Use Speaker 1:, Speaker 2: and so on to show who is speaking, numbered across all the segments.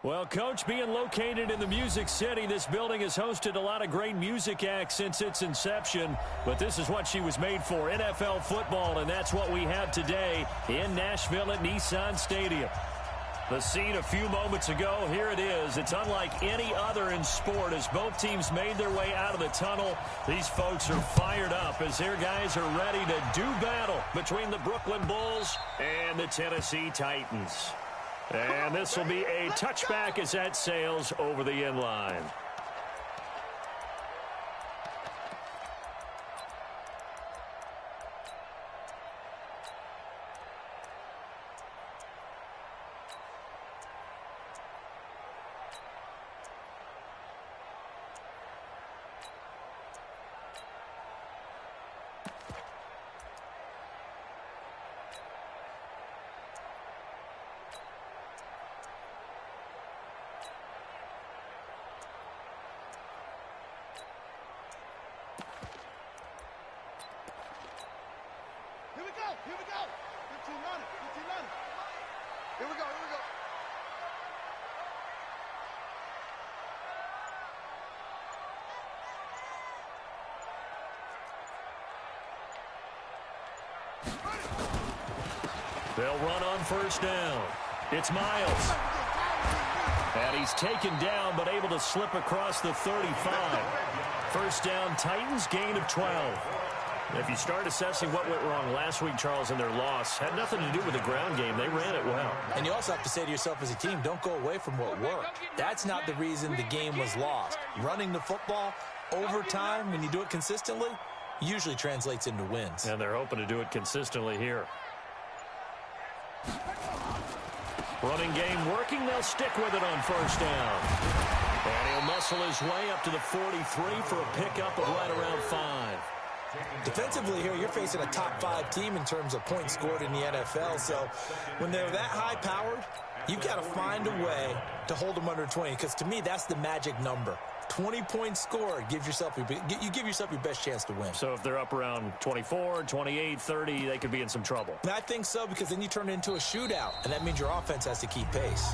Speaker 1: Well, Coach, being located in the Music City, this building has hosted a lot of great music acts since its inception. But this is what she was made for, NFL football, and that's what we have today in Nashville at Nissan Stadium. The scene a few moments ago, here it is. It's unlike any other in sport as both teams made their way out of the tunnel. These folks are fired up as their guys are ready to do battle between the Brooklyn Bulls and the Tennessee Titans. And this will be a touchback as that sails over the end line.
Speaker 2: Here we go. 15 on it. 15 on it. Here we go. Here we go.
Speaker 1: They'll run on first down. It's Miles. And he's taken down but able to slip across the 35. First down, Titans, gain of 12. If you start assessing what went wrong last week, Charles, in their loss, had nothing to do with the ground game. They ran it well.
Speaker 3: And you also have to say to yourself as a team, don't go away from what worked. That's not the reason the game was lost. Running the football over time, when you do it consistently, usually translates into wins.
Speaker 1: And they're hoping to do it consistently here. Running game working. They'll stick with it on first down. And he'll muscle his way up to the 43 for a pickup of right around 5.
Speaker 3: Defensively here, you're facing a top-5 team in terms of points scored in the NFL. So when they're that high-powered, you've got to find a way to hold them under 20. Because to me, that's the magic number. 20 points scored, you give yourself your best chance to win.
Speaker 1: So if they're up around 24, 28, 30, they could be in some trouble.
Speaker 3: And I think so, because then you turn it into a shootout, and that means your offense has to keep pace.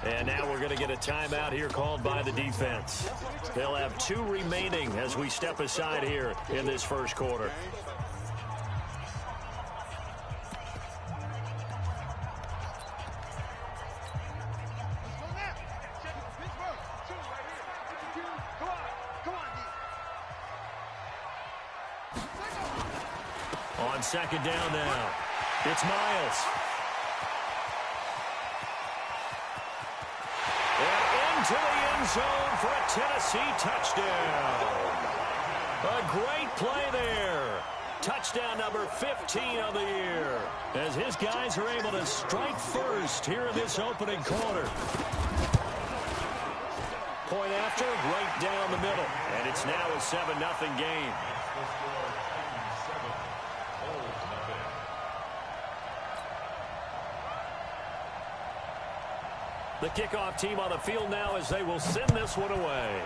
Speaker 1: And now we're going to get a timeout here called by the defense. They'll have 2 remaining as we step aside here in this first quarter. On second down now, it's Miles. And into the end zone for a Tennessee touchdown. A great play there. Touchdown number 15 of the year, as his guys are able to strike first here in this opening quarter. Point after, right down the middle. And it's now a 7-0 game. The kickoff team on the field now as they will send this one away.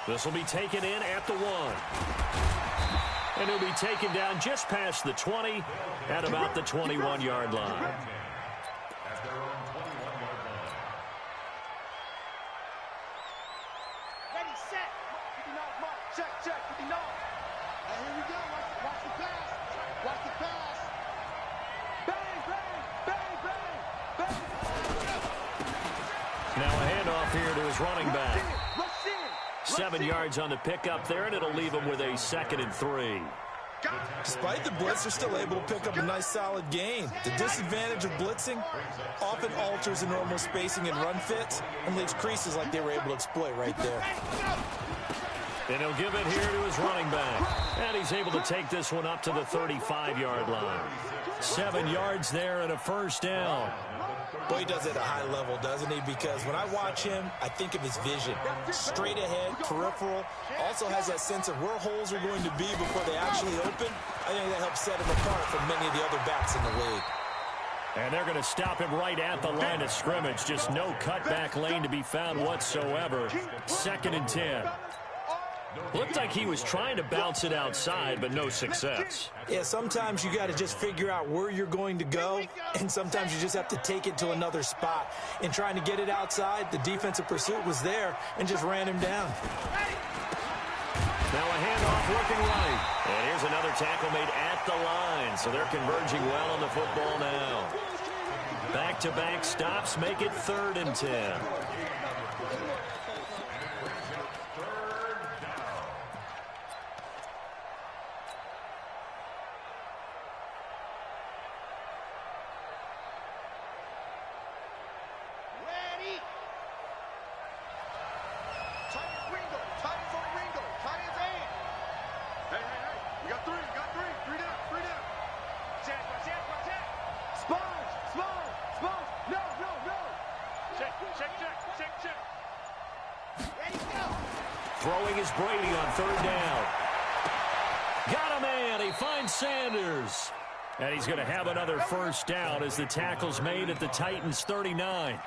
Speaker 1: This will be taken in at the 1. And he'll be taken down just past the 20 at about the 21-yard line.
Speaker 2: Ready, set. 59 mark. Check. 59. And here we go. Watch the pass. Watch the pass. Bang, bang, bang, bang, bang.
Speaker 1: Now a handoff here to his running back. 7 yards on the pickup there, and it'll leave him with a 2nd and 3.
Speaker 3: Despite the blitz, they're still able to pick up a nice, solid gain. The disadvantage of blitzing often alters the normal spacing and run fits and leaves creases like they were able to exploit right there.
Speaker 1: And he'll give it here to his running back. And he's able to take this one up to the 35-yard line. 7 yards there and a first down.
Speaker 3: Boy, he does it at a high level, doesn't he? Because when I watch him, I think of his vision. Straight ahead, peripheral. Also has that sense of where holes are going to be before they actually open. I think that helps set him apart from many of the other backs in the league.
Speaker 1: And they're going to stop him right at the line of scrimmage. Just no cutback lane to be found whatsoever. 2nd and 10. Looked like he was trying to bounce it outside, but no success.
Speaker 3: Yeah, sometimes you got to just figure out where you're going to go, and sometimes you just have to take it to another spot. In trying to get it outside, the defensive pursuit was there and just ran him down.
Speaker 1: Now a handoff working right. And here's another tackle made at the line, so they're converging well on the football now. Back-to-back stops make it 3rd and 10. Throwing is Brady on 3rd down. Got a man. He finds Sanders. And he's going to have another first down as the tackle's made at the Titans' 39.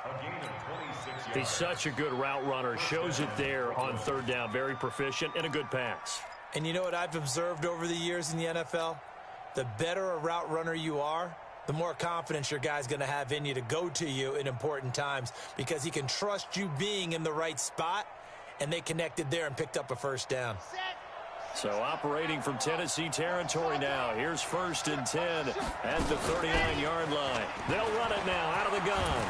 Speaker 1: He's such a good route runner. Shows it there on 3rd down. Very proficient and a good pass.
Speaker 3: And you know what I've observed over the years in the NFL? The better a route runner you are, the more confidence your guy's going to have in you to go to you in important times because he can trust you being in the right spot. And they connected there and picked up a first down.
Speaker 1: So operating from Tennessee territory now. Here's 1st and 10 at the 39-yard line. They'll run it now out of the gun.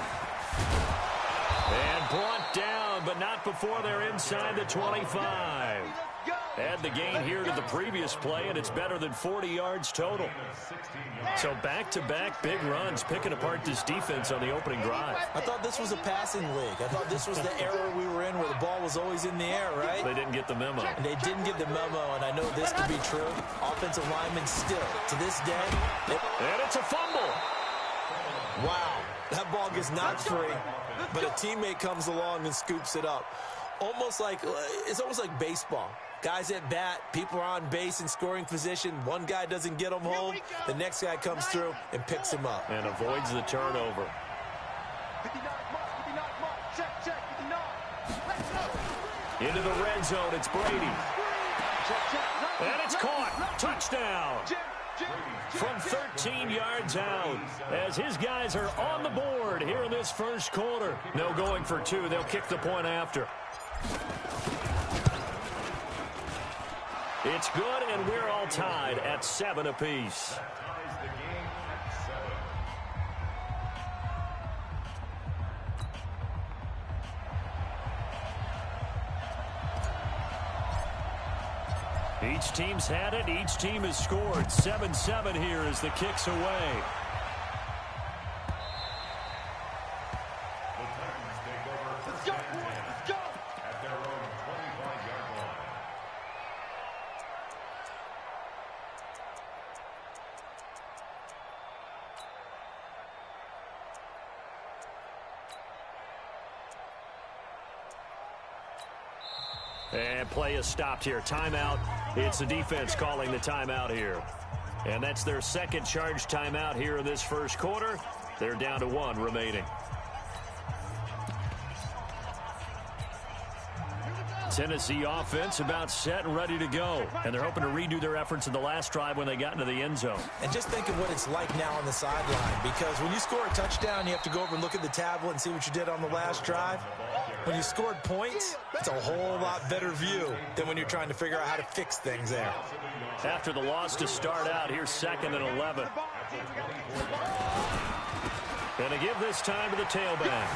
Speaker 1: And brought down, but not before they're inside the 25. Add the gain here to the previous play, and it's better than 40 yards total. So back-to-back big runs, picking apart this defense on the opening drive.
Speaker 3: I thought this was a passing league. I thought this was the era we were in where the ball was always in the air, right?
Speaker 1: They didn't get the memo.
Speaker 3: And they didn't get the memo, and I know this to be true. Offensive linemen still, to this day.
Speaker 1: And it's a fumble.
Speaker 3: Wow, that ball gets knocked free, but a teammate comes along and scoops it up. It's almost like baseball. Guys at bat, people are on base in scoring position. One guy doesn't get him home. The next guy comes through and picks him up.
Speaker 1: And avoids the turnover.
Speaker 2: 59 mark, check, 59. Let's go.
Speaker 1: Into the red zone, it's Brady. And it's caught. Touchdown. From 13 yards out as his guys are on the board here in this first quarter. No going for 2. They'll kick the point after. It's good, and we're all tied at 7 apiece. Each team's had it. Each team has scored. 7-7 here as the kick's away.
Speaker 2: Let's go, let's go.
Speaker 4: At their own 25-yard line.
Speaker 1: And play is stopped here. Timeout. It's the defense calling the timeout here. And that's their second charge timeout here in this first quarter. They're down to 1 remaining. Tennessee offense about set and ready to go. And they're hoping to redo their efforts in the last drive when they got into the end zone.
Speaker 3: And just think of what it's like now on the sideline, because when you score a touchdown, you have to go over and look at the tablet and see what you did on the last drive. When you scored points, it's a whole lot better view than when you're trying to figure out how to fix things there.
Speaker 1: After the loss to start out, here's 2nd and 11. And to give this time to the tailback.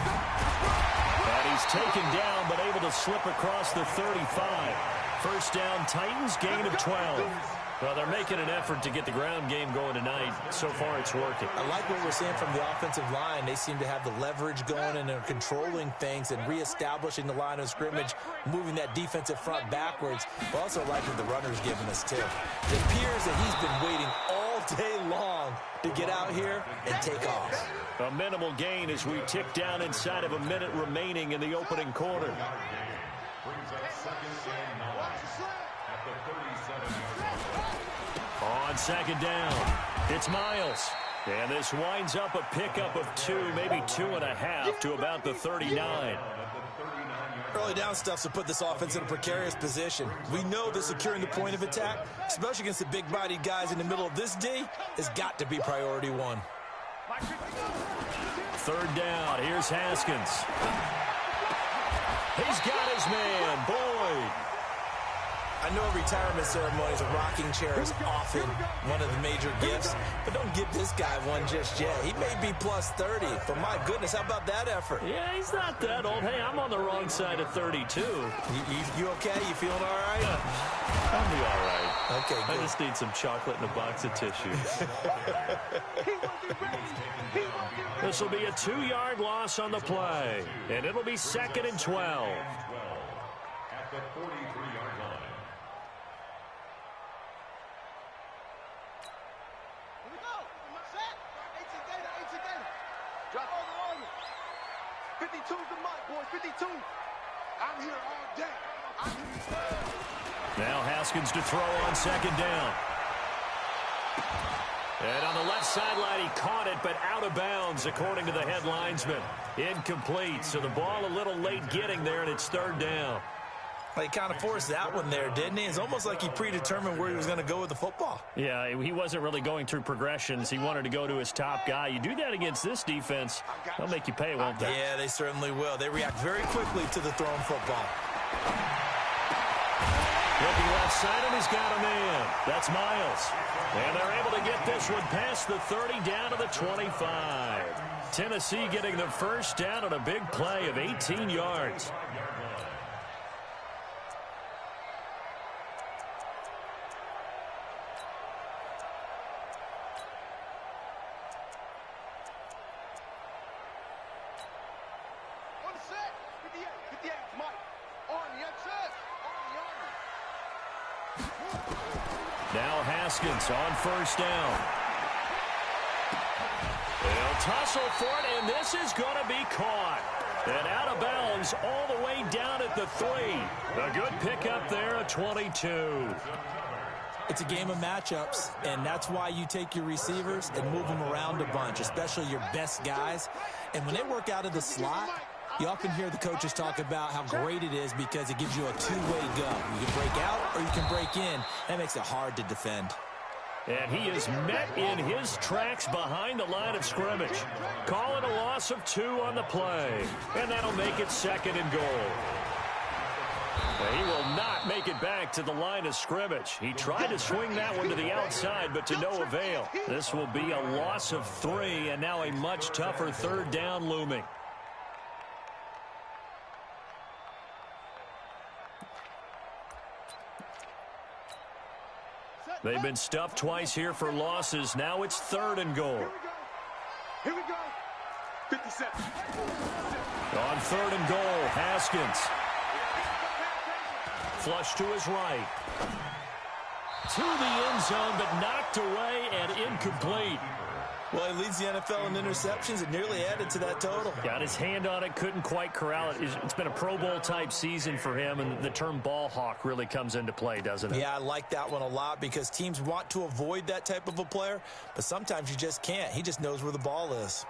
Speaker 1: And he's taken down, but able to slip across the 35. First down, Titans, gain of 12. Well, they're making an effort to get the ground game going tonight. So far, it's working.
Speaker 3: I like what we're seeing from the offensive line. They seem to have the leverage going and are controlling things and reestablishing the line of scrimmage, moving that defensive front backwards. I also like what the runner's giving us, too. It appears that he's been waiting all day long to get out here and take off.
Speaker 1: A minimal gain as we tick down inside of a minute remaining in the opening quarter.
Speaker 4: Brings up 2nd and 9 at the 37-yard line.
Speaker 1: On 2nd down, it's Miles. And this winds up a pickup of 2, maybe 2.5 to about the 39.
Speaker 3: early down stuff to put this offense in a precarious position. We know that securing the point of attack, especially against the big-bodied guys in the middle of this D, has got to be priority one.
Speaker 1: Third down. Here's Haskins. He's got his man, Boyd.
Speaker 3: I know a retirement ceremony is a rocking chair is often one of the major gifts, but don't give this guy one just yet. He may be plus 30, but my goodness, how about that effort?
Speaker 1: Yeah, he's not that old. Hey, I'm on the wrong side of 32.
Speaker 3: You okay? You feeling all right?
Speaker 1: I'll be all right.
Speaker 3: Okay, good.
Speaker 1: I just need some chocolate and a box of tissues. This will be a 2-yard loss on the play, and it'll be 2nd and 12.
Speaker 4: At the 43-yard line.
Speaker 2: Here we go. Set. 18 data. Drop on you. 52's the mic, boys. 52. I'm here all day.
Speaker 1: Now Haskins to throw on 2nd down. And on the left sideline, he caught it, but out of bounds, according to the head linesman. Incomplete, so the ball a little late getting there, and it's 3rd down.
Speaker 3: Well, he kind of forced that one there, didn't he? It's almost like he predetermined where he was going to go with the football.
Speaker 1: Yeah, he wasn't really going through progressions. He wanted to go to his top guy. You do that against this defense, they'll make you pay, won't they?
Speaker 3: Yeah, they certainly will. They react very quickly to the thrown football.
Speaker 1: Looking left side, and he's got a man. That's Miles. And they're able to get this one past the 30 down to the 25. Tennessee getting the first down on a big play of 18 yards.
Speaker 2: On the set. 58. 58 's Mike. On the exit.
Speaker 1: Now Haskins on 1st down. They'll tussle for it, and this is going to be caught. And out of bounds all the way down at the 3. A good pickup there at 22.
Speaker 3: It's a game of matchups, and that's why you take your receivers and move them around a bunch, especially your best guys. And when they work out of the slot, you often hear the coaches talk about how great it is because it gives you a two-way go. You can break out or you can break in. That makes it hard to defend.
Speaker 1: And he is met in his tracks behind the line of scrimmage. Calling a loss of 2 on the play. And that'll make it 2nd and goal. He will not make it back to the line of scrimmage. He tried to swing that one to the outside, but to no avail. This will be a loss of 3, and now a much tougher 3rd down looming. They've been stuffed twice here for losses. Now it's 3rd and goal.
Speaker 2: Here we go. 57.
Speaker 1: On 3rd and goal, Haskins. Flush to his right. To the end zone, but knocked away and incomplete.
Speaker 3: Well, he leads the NFL in interceptions and nearly added to that total.
Speaker 1: Got his hand on it, couldn't quite corral it. It's been a Pro Bowl-type season for him, and the term ball hawk really comes into play, doesn't it?
Speaker 3: Yeah, I like that one a lot because teams want to avoid that type of a player, but sometimes you just can't. He just knows where the ball is.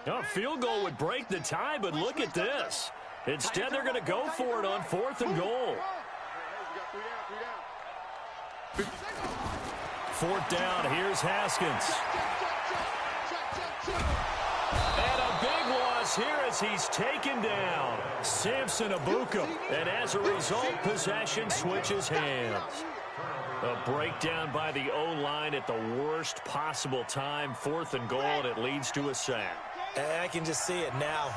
Speaker 1: A field goal would break the tie, but look at this. Instead, they're going to go for it on 4th and goal. 4th down, here's Haskins. And a big loss here as he's taken down. Samson Abuka. And as a result, possession switches hands. A breakdown by the O-line at the worst possible time. 4th and goal, and it leads to a sack.
Speaker 3: I can just see it now.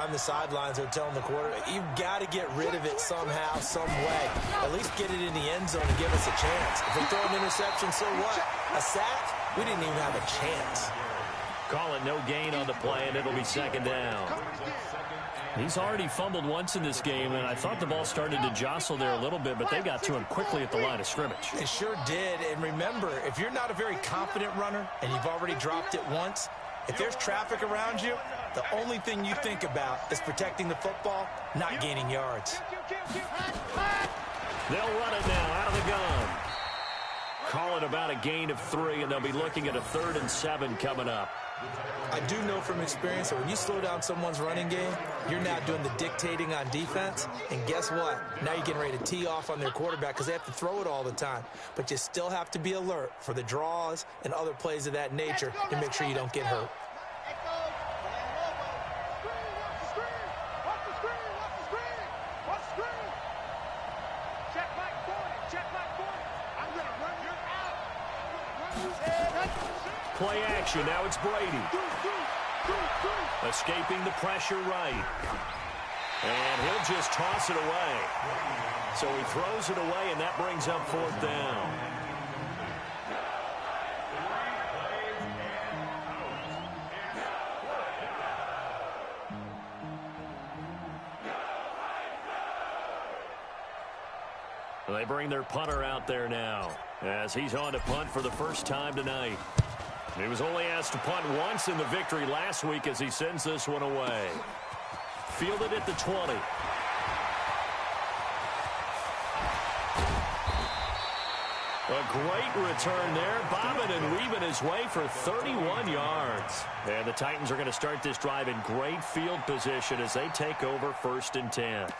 Speaker 3: On the sidelines, they're telling the quarterback, you've got to get rid of it somehow, some way. At least get it in the end zone and give us a chance. If we throw an interception, so what? A sack? We didn't even have a chance.
Speaker 1: Call it no gain on the play, and it'll be 2nd down. He's already fumbled once in this game, and I thought the ball started to jostle there a little bit, but they got to him quickly at the line of scrimmage.
Speaker 3: They sure did. And remember, if you're not a very confident runner and you've already dropped it once, if there's traffic around you, the only thing you think about is protecting the football, not gaining yards.
Speaker 1: They'll run it now out of the gun. Call it about a gain of 3, and they'll be looking at a 3rd and 7 coming up.
Speaker 3: I do know from experience that when you slow down someone's running game, you're now doing the dictating on defense. And guess what? Now you're getting ready to tee off on their quarterback because they have to throw it all the time. But you still have to be alert for the draws and other plays of that nature to make sure you don't get hurt.
Speaker 1: Play action. Now it's Brady. Escaping the pressure right. And he'll just toss it away. So he throws it away, and that brings up 4th down. They bring their punter out there now as he's on to punt for the first time tonight. He was only asked to punt once in the victory last week as he sends this one away. Fielded at the 20. A great return there, bobbing and weaving his way for 31 yards. And the Titans are going to start this drive in great field position as they take over 1st and 10.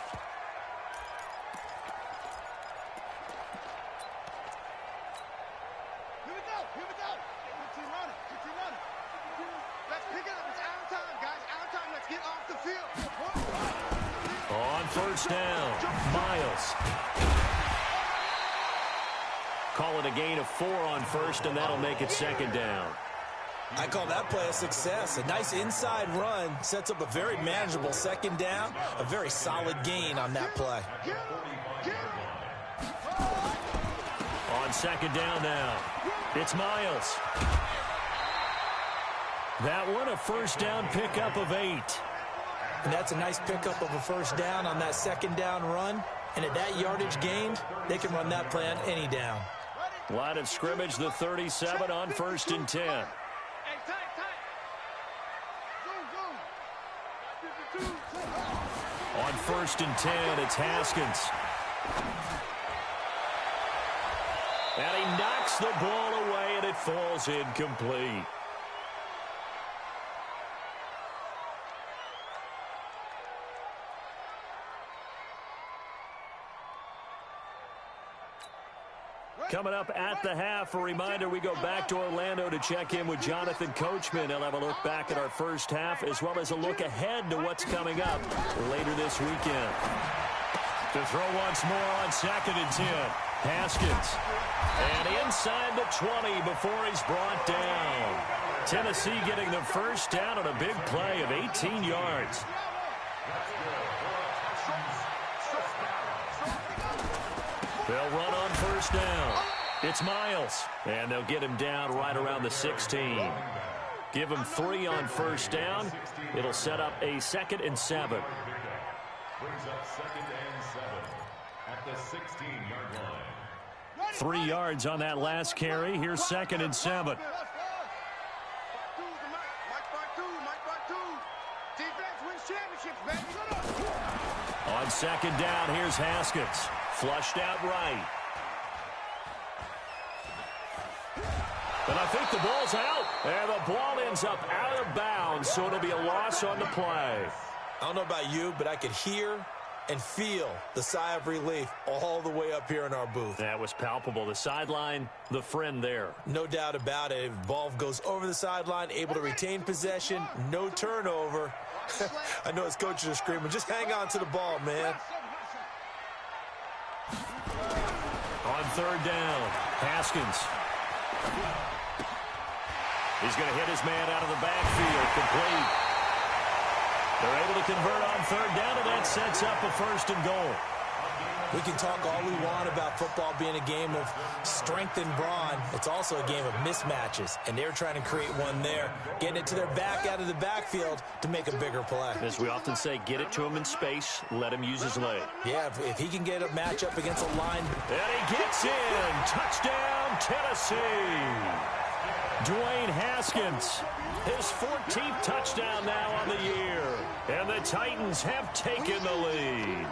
Speaker 1: Down, Miles. Call it a gain of 4 on 1st, and that'll make it 2nd down.
Speaker 3: I call that play a success. A nice inside run sets up a very manageable 2nd down. A very solid gain on that play.
Speaker 1: On 2nd down now, it's Miles. That one, a 1st down pickup of 8.
Speaker 3: And that's a nice pickup of a 1st down on that 2nd down run. And at that yardage gained, they can run that play on any down.
Speaker 1: Line of scrimmage, the 37 on 1st and 10. On 1st and 10, it's Haskins. And he knocks the ball away, and it falls incomplete. Coming up at the half, a reminder, we go back to Orlando to check in with Jonathan Coachman. He'll have a look back at our first half as well as a look ahead to what's coming up later this weekend. To throw once more on 2nd and 10. Haskins. And inside the 20 before he's brought down. Tennessee getting the 1st down on a big play of 18 yards. They'll run on 1st down. It's Miles. And they'll get him down right around the 16. Give him 3 on 1st down. It'll set up a 2nd and 7.
Speaker 4: Brings up 2nd and 7 at the 16-yard line.
Speaker 1: 3 yards on that last carry. Here's 2nd and 7. On 2nd down, here's Haskins. Flushed out right. And I think the ball's out. And the ball ends up out of bounds, so it'll be a loss on the play.
Speaker 3: I don't know about you, but I could hear and feel the sigh of relief all the way up here in our booth.
Speaker 1: That was palpable. The sideline, the friend there.
Speaker 3: No doubt about it. Ball goes over the sideline, able to retain possession, no turnover. I know his coaches are screaming, just hang on to the ball, man.
Speaker 1: On 3rd down, Haskins. He's going to hit his man out of the backfield, complete. They're able to convert on 3rd down, and that sets up a 1st and goal.
Speaker 3: We can talk all we want about football being a game of strength and brawn. It's also a game of mismatches, and they're trying to create one there, getting it to their back out of the backfield to make a bigger play.
Speaker 1: As we often say, get it to him in space, let him use his leg.
Speaker 3: Yeah, if he can get a matchup against a line.
Speaker 1: And he gets in. Touchdown, Tennessee. Dwayne Haskins, his 14th touchdown now on the year. And the Titans have taken the lead.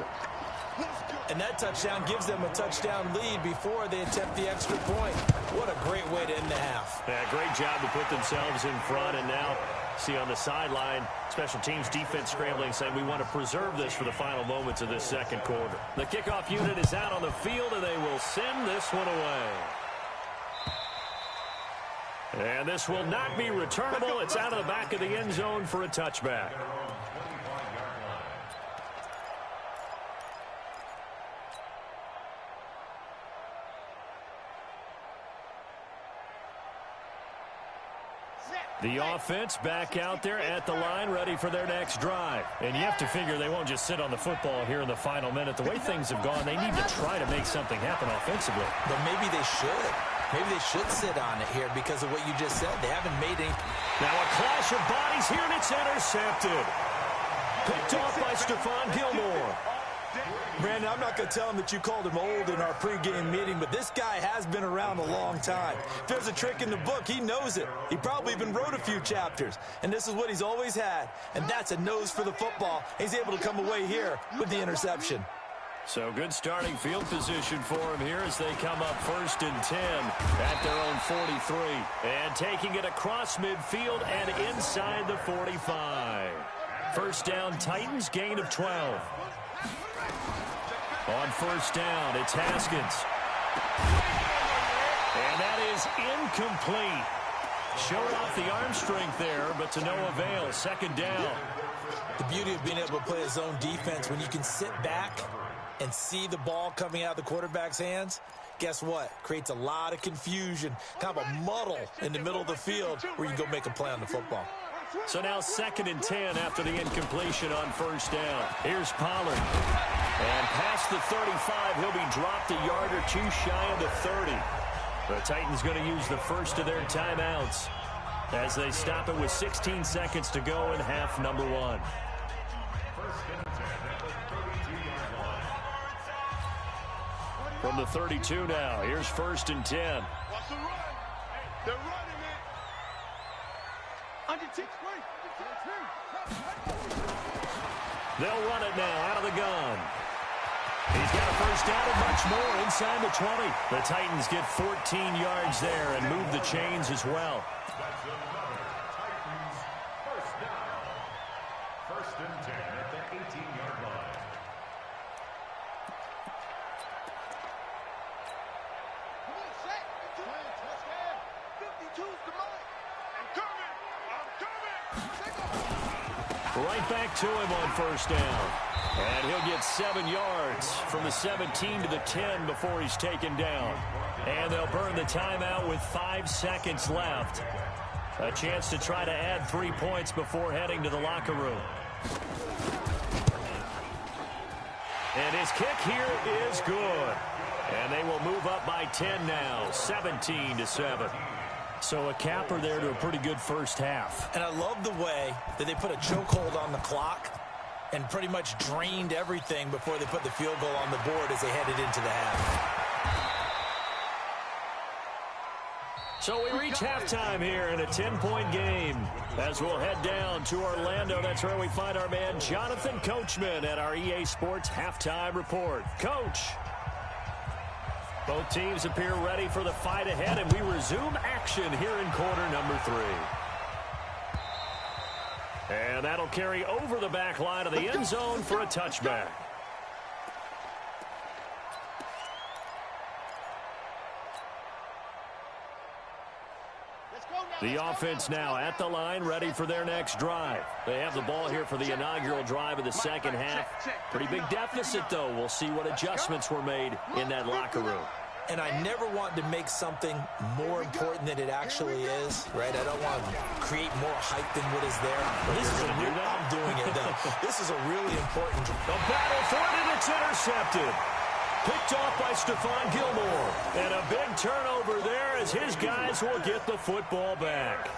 Speaker 3: And that touchdown gives them a touchdown lead before they attempt the extra point. What a great way to end the half.
Speaker 1: Yeah, great job to put themselves in front, and now see on the sideline, special teams defense scrambling, saying we want to preserve this for the final moments of this second quarter. The kickoff unit is out on the field, and they will send this one away. And this will not be returnable. It's out of the back of the end zone for a touchback. The offense back out there at the line, ready for their next drive. And you have to figure they won't just sit on the football here in the final minute. The way things have gone, they need to try to make something happen offensively.
Speaker 3: But maybe they should. Maybe they should sit on it here because of what you just said. They haven't made any.
Speaker 1: Now a clash of bodies here, and it's intercepted. Picked off by Stephon Gilmore.
Speaker 3: Brandon, I'm not going to tell him that you called him old in our pregame meeting, but this guy has been around a long time. If there's a trick in the book, he knows it. He probably even wrote a few chapters, and this is what he's always had, and that's a nose for the football. He's able to come away here with the interception.
Speaker 1: So good starting field position for him here as they come up 1st and 10 at their own 43. And taking it across midfield and inside the 45. First down, Titans, gain of 12. On first down, it's Haskins. And that is incomplete. Showed off the arm strength there, but to no avail. Second down.
Speaker 3: The beauty of being able to play a zone defense, when you can sit back and see the ball coming out of the quarterback's hands, guess what? Creates a lot of confusion, kind of a muddle in the middle of the field where you can go make a play on the football.
Speaker 1: So now 2nd and 10 after the incompletion on first down. Here's Pollard. And past the 35, he'll be dropped a yard or two shy of the 30. The Titans going to use the first of their timeouts as they stop it with 16 seconds to go in half number 1. From the 32 now, here's 1st and 10.
Speaker 2: What's the run? They're running it. Under 6
Speaker 1: They'll run it now out of the gun. He's got a first down and much more inside the 20. The Titans get 14 yards there and move the chains as well.
Speaker 4: That's another Titans first down. 1st and 10 at the 18-yard line.
Speaker 2: Come on, set. 52's the mark. I'm coming. Take off.
Speaker 1: Right back to him on first down. And he'll get 7 yards from the 17 to the 10 before he's taken down. And they'll burn the timeout with 5 seconds left. A chance to try to add 3 points before heading to the locker room. And his kick here is good. And they will move up by 10 now, 17-7. So a capper there to a pretty good first half.
Speaker 3: And I love the way that they put a chokehold on the clock and pretty much drained everything before they put the field goal on the board as they headed into the half.
Speaker 1: So we reach halftime here in a 10-point game as we'll head down to Orlando. That's where we find our man Jonathan Coachman at our EA Sports Halftime Report. Coach. Both teams appear ready for the fight ahead, and we resume action here in quarter number 3. And that'll carry over the back line of the end zone for a touchback. The offense now at the line, ready for their next drive. They have the ball here for the inaugural drive of the second half. Pretty big deficit, though. We'll see what adjustments were made in that locker room.
Speaker 3: And I never want to make something more important than it actually is, right? I don't want to create more hype than what is there. This is I'm doing it, though. This is a really important.
Speaker 1: The battle for it, and it's intercepted. Picked off by Stephon Gilmore. And a big turnover there as his guys will get the football back.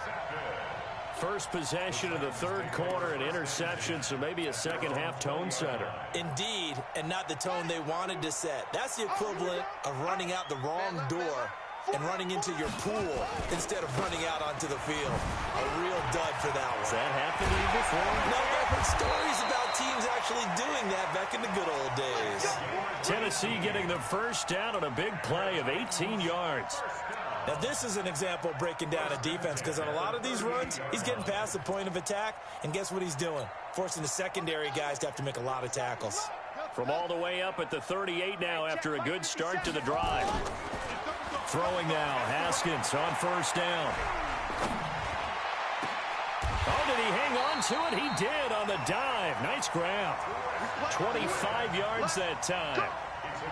Speaker 1: First possession of the third quarter, an interception, so maybe a second-half tone setter.
Speaker 3: Indeed, and not the tone they wanted to set. That's the equivalent of running out the wrong door and running into your pool instead of running out onto the field. A real dud for that one.
Speaker 1: Has that happened to you before?
Speaker 3: No, I've heard stories about teams actually doing that back in the good old days.
Speaker 1: Tennessee getting the first down on a big play of 18 yards.
Speaker 3: Now, this is an example of breaking down a defense because on a lot of these runs, he's getting past the point of attack, and guess what he's doing? Forcing the secondary guys to have to make a lot of tackles.
Speaker 1: From all the way up at the 38 now after a good start to the drive. Throwing now, Haskins on first down. Oh, did he hang on to it? He did on the dive. Nice grab. 25 yards that time.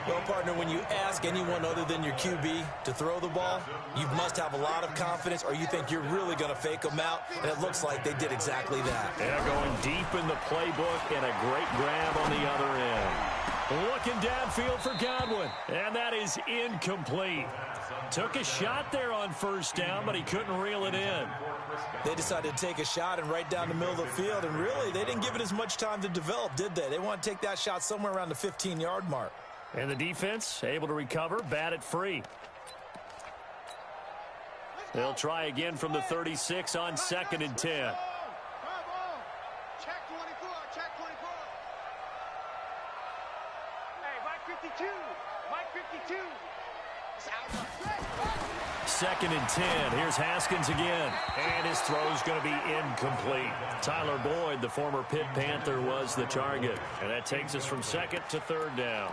Speaker 3: Well, partner, when you ask anyone other than your QB to throw the ball, you must have a lot of confidence or you think you're really going to fake them out, and it looks like they did exactly that.
Speaker 1: Yeah, going deep in the playbook and a great grab on the other end. Looking downfield for Godwin, and that is incomplete. Took a shot there on first down, but he couldn't reel it in.
Speaker 3: They decided to take a shot and right down the middle of the field, and really, they didn't give it as much time to develop, did they? They want to take that shot somewhere around the 15-yard mark.
Speaker 1: And the defense able to recover, bat it free. They'll try again from the 36 on 2nd and 10.
Speaker 2: Check 24, check 24. Hey, Mike 52, Mike 52. It's out.
Speaker 1: 2nd and 10. Here's Haskins again. And his throw's going to be incomplete. Tyler Boyd, the former Pitt Panther, was the target. And that takes us from 2nd to 3rd down.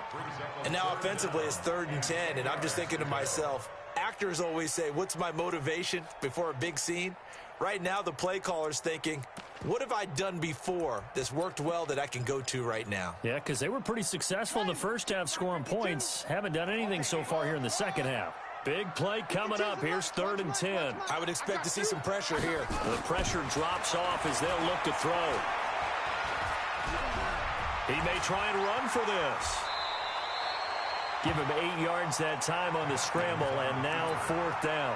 Speaker 3: And now offensively it's 3rd and 10. And I'm just thinking to myself, actors always say, what's my motivation before a big scene? Right now the play caller's thinking, what have I done before that's worked well that I can go to right now?
Speaker 1: Yeah, because they were pretty successful in the first half scoring points. Haven't done anything so far here in the second half. Big play coming up. Here's 3rd and 10.
Speaker 3: I would expect to see some pressure here.
Speaker 1: The pressure drops off as they'll look to throw. He may try and run for this. Give him 8 yards that time on the scramble, and now 4th down.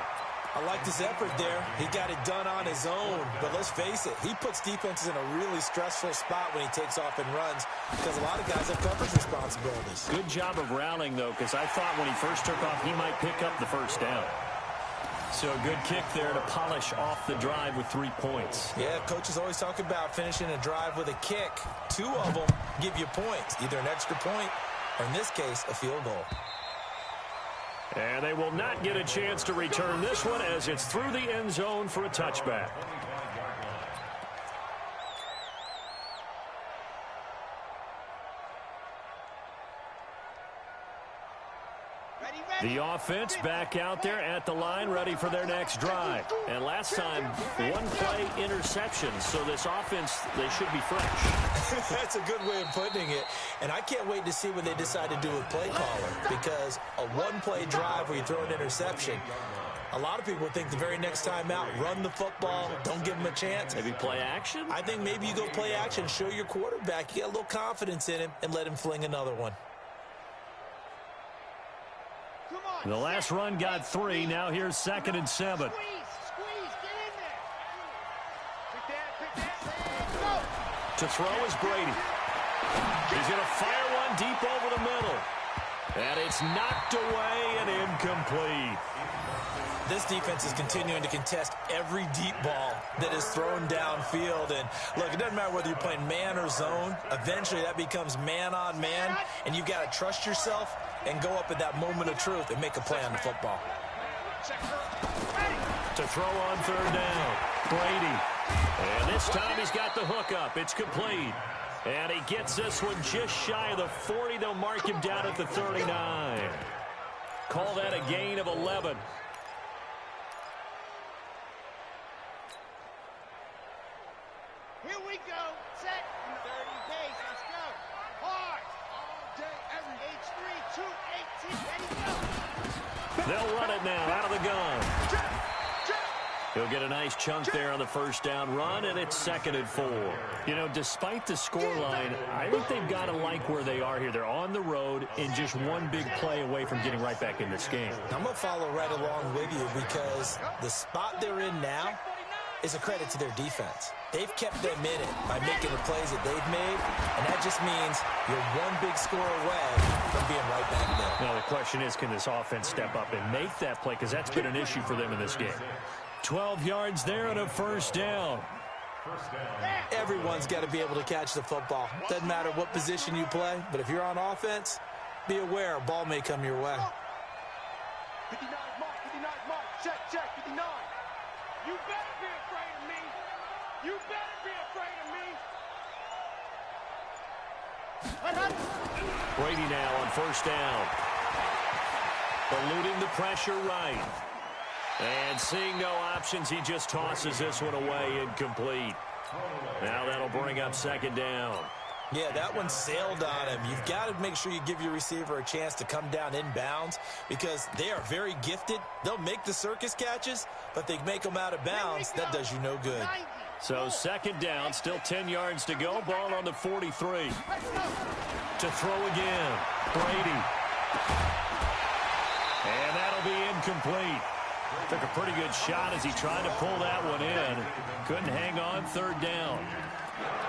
Speaker 3: I like this effort there. He got it done on his own. But let's face it, he puts defenses in a really stressful spot when he takes off and runs because a lot of guys have coverage responsibilities.
Speaker 1: Good job of rallying, though, because I thought when he first took off, he might pick up the first down. So a good kick there to polish off the drive with 3 points.
Speaker 3: Yeah, coaches always talk about finishing a drive with a kick. 2 of them give you points, either an extra point or, in this case, a field goal.
Speaker 1: And they will not get a chance to return this one as it's through the end zone for a touchback. The offense back out there at the line, ready for their next drive. And last time, 1-play interception. So this offense, they should be fresh.
Speaker 3: That's a good way of putting it. And I can't wait to see what they decide to do with play caller, because a 1-play drive where you throw an interception, a lot of people think the very next time out, run the football, don't give him a chance.
Speaker 1: Maybe play action?
Speaker 3: I think maybe you go play action, show your quarterback, you get a little confidence in him, and let him fling another one.
Speaker 1: The last run got 3. Now here's 2nd and 7.
Speaker 2: Squeeze, get in there. Go.
Speaker 1: To throw is Brady. He's going to fire one deep over the middle. And it's knocked away and incomplete.
Speaker 3: This defense is continuing to contest every deep ball that is thrown downfield. And, look, it doesn't matter whether you're playing man or zone. Eventually, that becomes man-on-man, and you've got to trust yourself and go up at that moment of truth and make a play on the football.
Speaker 1: To throw on 3rd down, Brady. And this time he's got the hook up. It's complete. And he gets this one just shy of the 40. They'll mark him down at the 39. Call that a gain of 11.
Speaker 2: Here we go. Set. 30 days. Let's go. Hard. All day, every H3, 2, 18. Ready, go.
Speaker 1: They'll run it now out of the gun. He'll get a nice chunk there on the first down run, and it's 2nd and 4. You know, despite the scoreline, I think they've got to like where they are here. They're on the road and just one big play away from getting right back in this game.
Speaker 3: I'm going to follow right along with you because the spot they're in now is a credit to their defense. They've kept them in it by making the plays that they've made, and that just means you're one big score away from being right back there.
Speaker 1: Now, the question is, can this offense step up and make that play? Because that's been an issue for them in this game. 12 yards there and a first down.
Speaker 4: First down.
Speaker 3: Everyone's got to be able to catch the football. Doesn't matter what position you play, but if you're on offense, be aware a ball may come your way.
Speaker 2: 59 mark, 59 mark. Check, 59. You better be afraid of me. You better be afraid of me.
Speaker 1: Brady now on first down. Eluding the pressure right. And seeing no options, he just tosses this one away, incomplete. Now that'll bring up second down.
Speaker 3: Yeah, that one sailed on him. You've got to make sure you give your receiver a chance to come down inbounds because they are very gifted. They'll make the circus catches, but they make them out of bounds. That does you no good.
Speaker 1: So second down, still 10 yards to go. Ball on the 43. To throw again. Brady. And that'll be incomplete. Took a pretty good shot as he tried to pull that one in. Couldn't hang on, third down.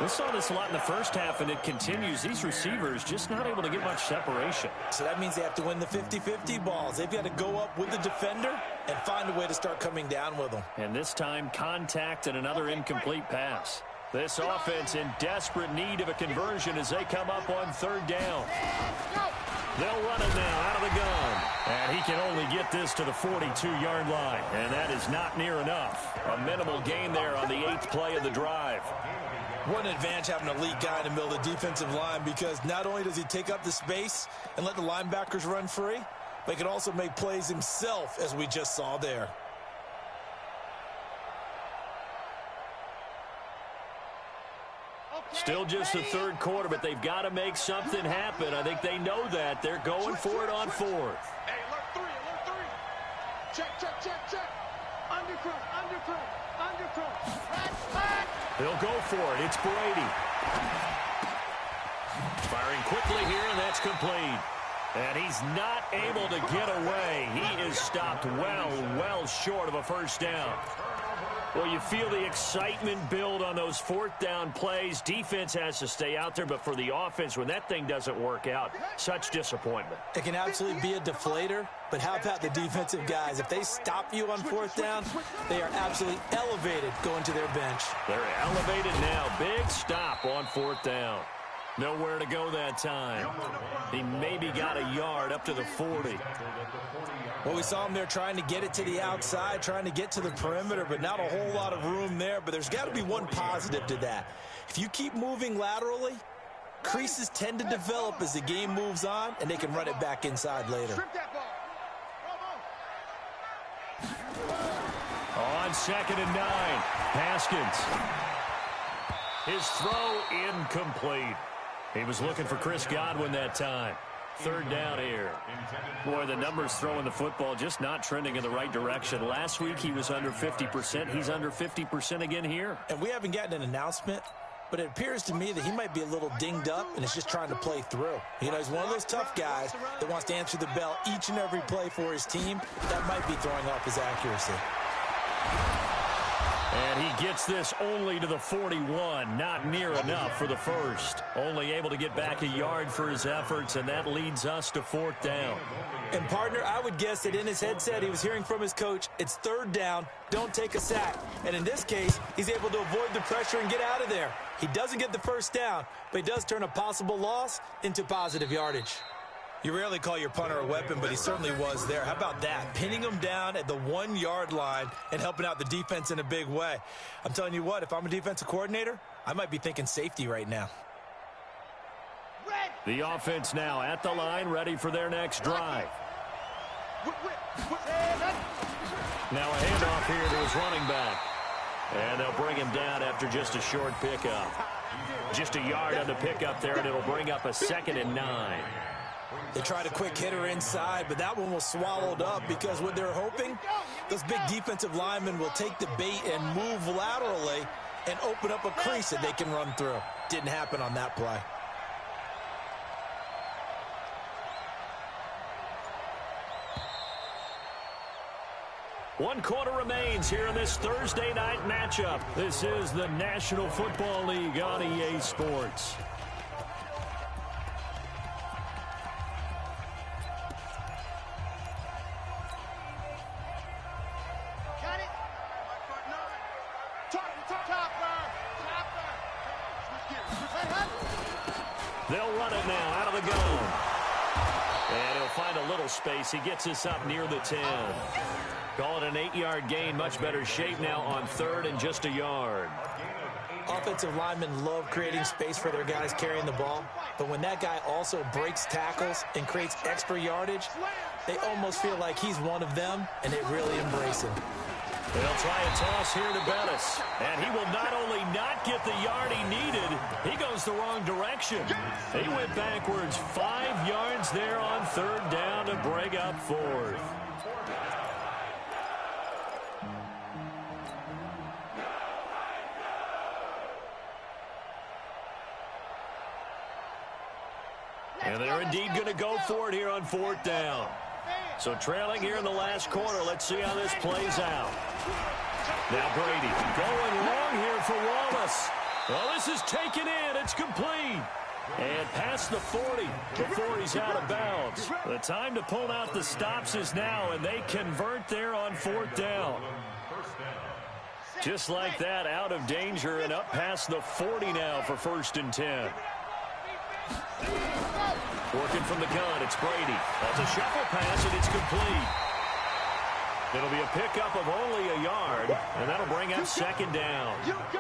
Speaker 1: We saw this a lot in the first half, and it continues. These receivers just not able to get much separation.
Speaker 3: So that means they have to win the 50-50 balls. They've got to go up with the defender and find a way to start coming down with them.
Speaker 1: And this time, contact and another incomplete pass. This offense in desperate need of a conversion as they come up on third down. They'll run it now out of the gun. And he can only get this to the 42-yard line. And that is not near enough. A minimal gain there on the 8th play of the drive.
Speaker 3: What an advantage having an elite guy in the middle of the defensive line because not only does he take up the space and let the linebackers run free, but he can also make plays himself, as we just saw there.
Speaker 1: Still just the third quarter, but they've got to make something happen. I think they know that. They're going for it on fourth.
Speaker 2: Hey, alert three. Check. Undercross.
Speaker 1: He'll go for it. It's Brady. Firing quickly here, and that's complete. And he's not able to get away. He is stopped well short of a first down. Well, you feel the excitement build on those fourth down plays. Defense has to stay out there, but for the offense, when that thing doesn't work out, such disappointment.
Speaker 3: It can absolutely be a deflator, but how about the defensive guys? If they stop you on fourth down, they are absolutely elevated going to their bench.
Speaker 1: They're elevated now. Big stop on fourth down. Nowhere to go that time. He maybe got a yard up to the 40.
Speaker 3: Well, we saw him there trying to get it to the outside, trying to get to the perimeter, but not a whole lot of room there. But there's got to be one positive to that. If you keep moving laterally, creases tend to develop as the game moves on, and they can run it back inside later.
Speaker 1: On 2nd and 9, Haskins. His throw incomplete. He was looking for Chris Godwin that time. Third down here. Boy, the numbers throwing the football just not trending in the right direction. Last week he was under 50%. He's under 50% again here.
Speaker 3: And we haven't gotten an announcement, but it appears to me that he might be a little dinged up and is just trying to play through. You know, he's one of those tough guys that wants to answer the bell each and every play for his team. That might be throwing off his accuracy.
Speaker 1: And he gets this only to the 41. Not near enough for the first. Only able to get back a yard for his efforts, and that leads us to fourth down.
Speaker 3: And, partner, I would guess that in his headset he was hearing from his coach, it's third down, don't take a sack. And in this case, he's able to avoid the pressure and get out of there. He doesn't get the first down, but he does turn a possible loss into positive yardage. You rarely call your punter a weapon, but he certainly was there. How about that? Pinning him down at the 1-yard line and helping out the defense in a big way. I'm telling you what, if I'm a defensive coordinator, I might be thinking safety right now.
Speaker 1: The offense now at the line, ready for their next drive. Now a handoff here to his running back. And they'll bring him down after just a short pickup. Just a yard on the pickup there, and it'll bring up a 2nd and 9.
Speaker 3: They tried a quick hitter inside, but that one was swallowed up because what they're hoping, those big defensive linemen will take the bait and move laterally and open up a crease that they can run through. Didn't happen on that play.
Speaker 1: One quarter remains here in this Thursday night matchup. This is the National Football League on EA Sports. They'll run it now out of the gun. And he'll find a little space. He gets us up near the 10. Call it an 8-yard gain. Much better shape now on 3rd and just a yard.
Speaker 3: Offensive linemen love creating space for their guys carrying the ball, but when that guy also breaks tackles and creates extra yardage, they almost feel like he's one of them, and they really embrace him.
Speaker 1: They'll try a toss here to Bettis, and he will not only not get the yard he needed, he goes the wrong direction. He went backwards 5 yards there on 3rd down to break up 4th. And they're indeed going to go for it here on 4th down. So trailing here in the last quarter. Let's see how this plays out. Now Brady going long here for Wallace. Well, this is taken in. It's complete. And past the 40 before he's out of bounds. The time to pull out the stops is now, and they convert there on 4th down. Just like that, out of danger and up past the 40 now for 1st and 10. Working from the gun, it's Brady. That's a shuffle pass, and it's complete. It'll be a pickup of only a yard, and that'll bring up 2nd down.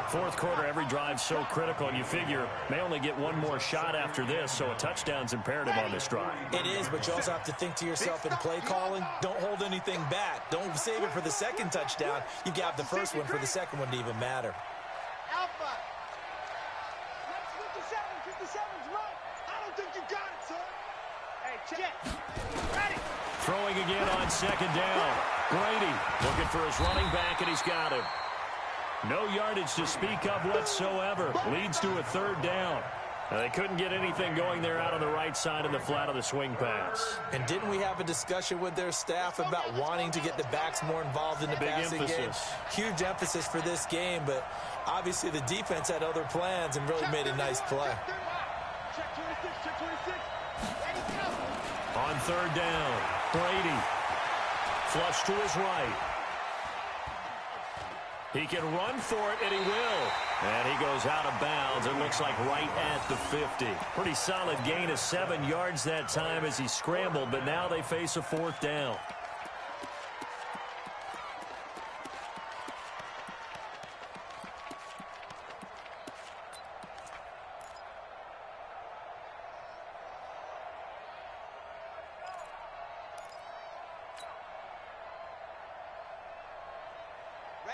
Speaker 1: 4th quarter, every drive's so critical, and you figure may only get one more shot after this, so a touchdown's imperative on this drive.
Speaker 3: It is, but you also have to think to yourself in play calling, don't hold anything back. Don't save it for the 2nd touchdown. You got the 1st one for the 2nd one to even matter.
Speaker 2: Alpha. 57's right. I don't think you got it, son. Hey, check. Ready.
Speaker 1: Throwing again on 2nd down. Brady looking for his running back, and he's got him. No yardage to speak of whatsoever. Leads to a 3rd down. Now, they couldn't get anything going there out on the right side of the flat of the swing pass.
Speaker 3: And didn't we have a discussion with their staff about wanting to get the backs more involved in the passing game? Huge emphasis for this game, but obviously the defense had other plans and really made a nice play.
Speaker 2: Check 26, check 26. Ready, go.
Speaker 1: On 3rd down, Brady. Flush to his right. He can run for it, and he will. And he goes out of bounds. It looks like right at the 50. Pretty solid gain of 7 yards that time as he scrambled, but now they face a 4th down.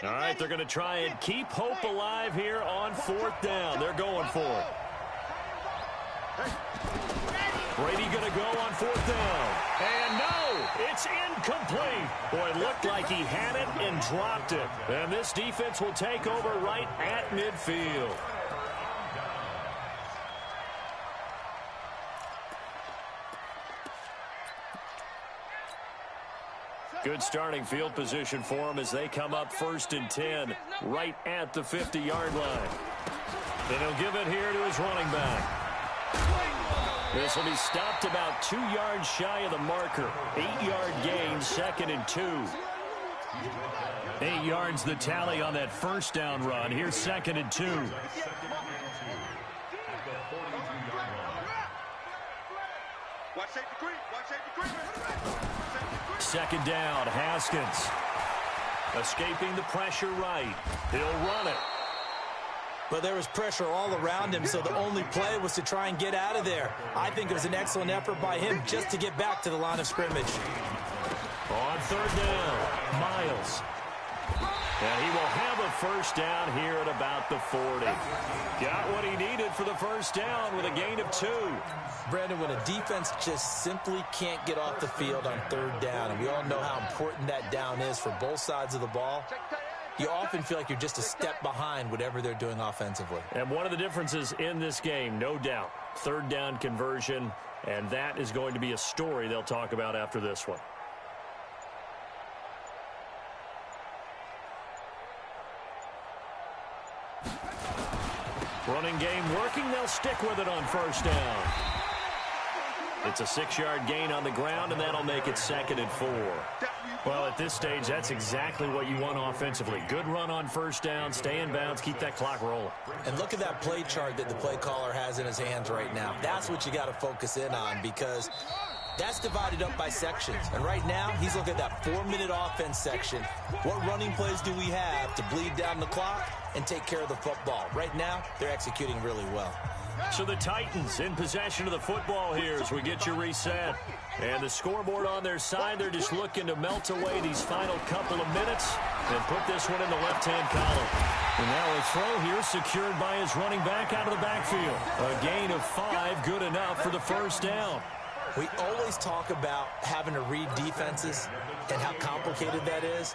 Speaker 1: All right, they're going to try and keep hope alive here on 4th down. They're going for it. Brady going to go on 4th down. And no, it's incomplete. Boy, it looked like he had it and dropped it. And this defense will take over right at midfield. Good starting field position for them as they come up 1st and 10 right at the 50-yard line. Then he'll give it here to his running back. This will be stopped about 2 yards shy of the marker. 8-yard gain, 2nd and 2. 8 yards the tally on that 1st down run. Here's 2nd and 2.
Speaker 2: Watch safety creep. Watch safety creep.
Speaker 1: 2nd down, Haskins. Escaping the pressure right. He'll run it.
Speaker 3: But there was pressure all around him, so the only play was to try and get out of there. I think it was an excellent effort by him just to get back to the line of scrimmage.
Speaker 1: On 3rd down, Miles. And he will have a 1st down here at about the 40. Got what he needed for the 1st down with a gain of 2.
Speaker 3: Brandon, when a defense just simply can't get off the field on 3rd down, and we all know how important that down is for both sides of the ball, you often feel like you're just a step behind whatever they're doing offensively.
Speaker 1: And one of the differences in this game, no doubt, 3rd down conversion, and that is going to be a story they'll talk about after this one. Running game working. They'll stick with it on 1st down. It's a 6-yard gain on the ground, and that'll make it 2nd and 4. Well, at this stage, that's exactly what you want offensively. Good run on first down, stay in bounds, keep that clock rolling.
Speaker 3: And look at that play chart that the play caller has in his hands right now. That's what you got to focus in on, because that's divided up by sections. And right now, he's looking at that 4-minute offense section. What running plays do we have to bleed down the clock and take care of the football? Right now, they're executing really well.
Speaker 1: So the Titans in possession of the football here as we get you reset. And the scoreboard on their side, they're just looking to melt away these final couple of minutes and put this one in the left-hand column. And now a throw here secured by his running back out of the backfield. A gain of 5, good enough for the first down.
Speaker 3: We always talk about having to read defenses and how complicated that is.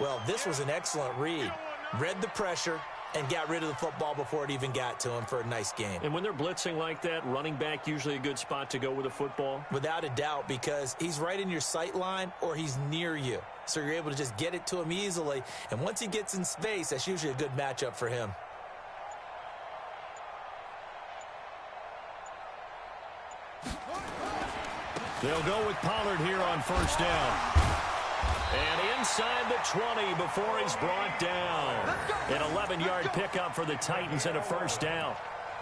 Speaker 3: Well, this was an excellent read. Read the pressure and got rid of the football before it even got to him for a nice game.
Speaker 1: And when they're blitzing like that, running back usually a good spot to go with a football?
Speaker 3: Without a doubt, because he's right in your sight line or he's near you. So you're able to just get it to him easily. And once he gets in space, that's usually a good matchup for him.
Speaker 1: They'll go with Pollard here on first down. And inside the 20 before he's brought down. An 11-yard pickup for the Titans and a first down.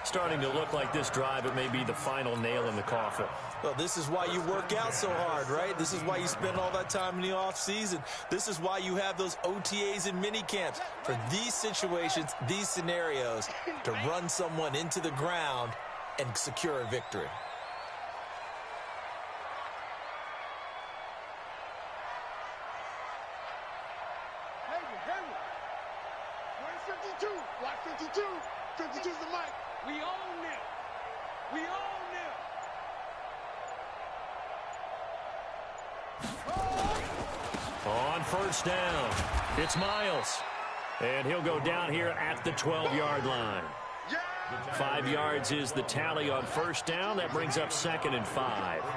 Speaker 1: Starting to look like this drive, it may be the final nail in the coffin.
Speaker 3: Well, this is why you work out so hard, right? This is why you spend all that time in the offseason. This is why you have those OTAs and mini camps. For these situations, these scenarios, to run someone into the ground and secure a victory.
Speaker 2: Watch 52. 52's the mic. We own them. We own them.
Speaker 1: On first down, it's Miles. And he'll go down here at the 12-yard line. 5 yards is the tally on first down. That brings up 2nd and 5.
Speaker 2: Tighten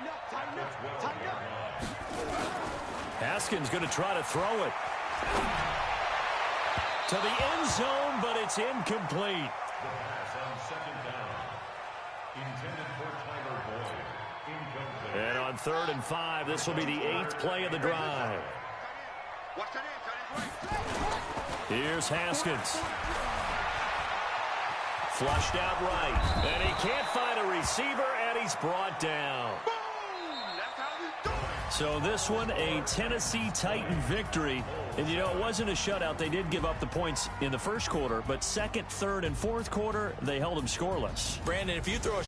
Speaker 2: up, tighten up, tighten up.
Speaker 1: Haskins going to try to throw it to the end zone, but it's incomplete.
Speaker 4: The pass on 2nd down. Intended for Tyler Boyd. Incomplete.
Speaker 1: And on 3rd and 5, this will be the 8th play of the drive.
Speaker 2: Watch that in,
Speaker 1: Here's Haskins. Flushed out right. And he can't find a receiver, and he's brought down.
Speaker 2: boom! That's how we do it.
Speaker 1: So this one, a Tennessee Titan victory. And, you know, it wasn't a shutout. They did give up the points in the first quarter, but 2nd, 3rd, and 4th quarter, they held them scoreless.
Speaker 3: Brandon, if you throw a